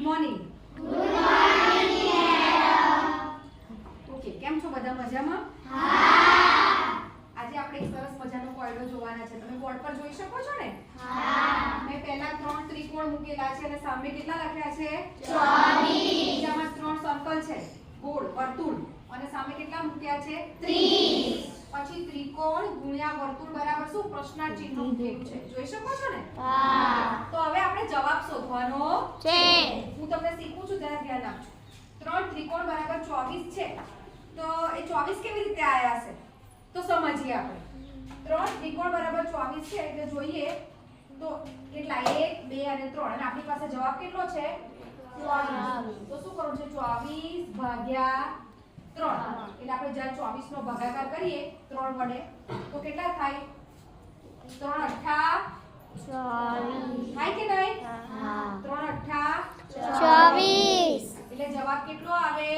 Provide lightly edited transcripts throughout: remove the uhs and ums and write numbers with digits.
Morning. Okay, કેમ છો બધા? મજામાં? આજે આપણે એક સરસ મજાનો કોયડો જોવાના છે. તમે બોર્ડ પર જોઈ શકો છો ને? મેં પહેલા 3 ત્રિકોણ મૂકેલા છે અને સામે કેટલા લખ્યા છે? 24. બીજામાં 3 સર્કલ છે, ગોળ વર્તુળ, અને સામે કેટલા મૂક્યા છે? 30. પછી ત્રિકોણ ગુણ્યા વર્તુળ બરાબર શું? પ્રશ્નાર્થ ચિહ્ન મૂકેલું છે. જોઈ શકો છો ને? તો હવે આપણે જવાબ શોધવાનો છે. હું તમને શીખું છું, ત્યારે ધ્યાન આપજો. 3 ત્રિકોણ બરાબર 24 છે. તો એ 24 કેવી રીતે આયા છે? તો સમજીએ આપણે. 3 ત્રિકોણ બરાબર 24 છે એટલે જોઈએ તો કેટલા? 1 2 અને 3, અને આપણી પાસે જવાબ કેટલો છે? 24. તો શું કરવું છે? 24 ભાગ્યા 3. એટલે આપણે જ્યારે 24 નો ભાગાકાર કરીએ 3 વડે તો કેટલા થાય? 3 અઠ્ઠા 24 થાય કે નહીં? 3 અઠ્ઠા 24. એટલે જવાબ કેટલો આવે?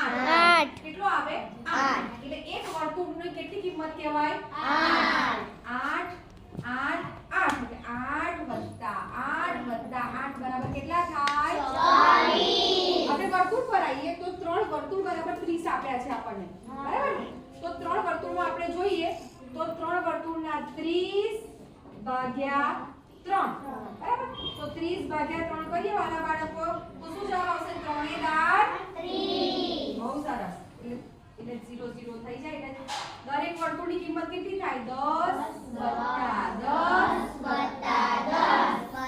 8. કેટલો આવે? 8. એટલે એક વર્તુળની કેટલી કિંમત કહેવાય? 8. 8 8 એટલે 8 વત્તા 8 વત્તા 8 બરાબર કેટલા થાય? 24. આપણે વર્તુળ પર આવીએ તો 3 વર્તુળ બરાબર 30 આપ્યા છે આપણને, બરાબર ને? તો 3 વર્તુળમાં આપણે જોઈએ તો 3 વર્તુળના 30 ભાગ્યા 3, બરાબર? તો 30 ભાગ્યા 3 કરીએ વાલા બાળકો તો શું જવાબ આવશે? 3 એ 30. બહુ સરસ. એટલે 0 0 થઈ જાય. એટલે દરેક વર્તુળની કિંમત કેટલી થાય? 10 વત્તા 10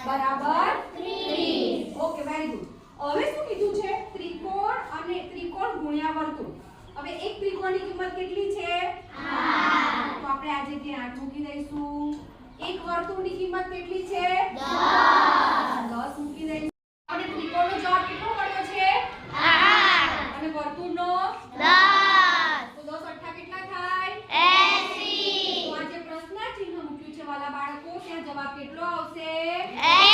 બરાબર 30. Okay, very good. હવે શું કીધું છે? ત્રિકોણ અને ત્રિકોણ ગુણ્યા વર્તુળ. હવે એક ત્રિકોણની કિંમત કેટલી છે? 8. તો આપણે આ જગ્યાએ 8 મૂકી દઈશું. એક વર્તુળની કિંમત કેટલી છે? 10. 10 મૂકી દઈશું. આપણે ત્રિકોણનો જવાબ કેટલો મળ્યો છે? 8. અને વર્તુળનો 10. તો 10 અઠ્ઠા કેટલા થાય? 80. તો આ જે પ્રશ્નાર્થ ચિહ્ન મૂક્યું છે વાલા બાળકો, ત્યાં જવાબ કેટલો આવશે? 80.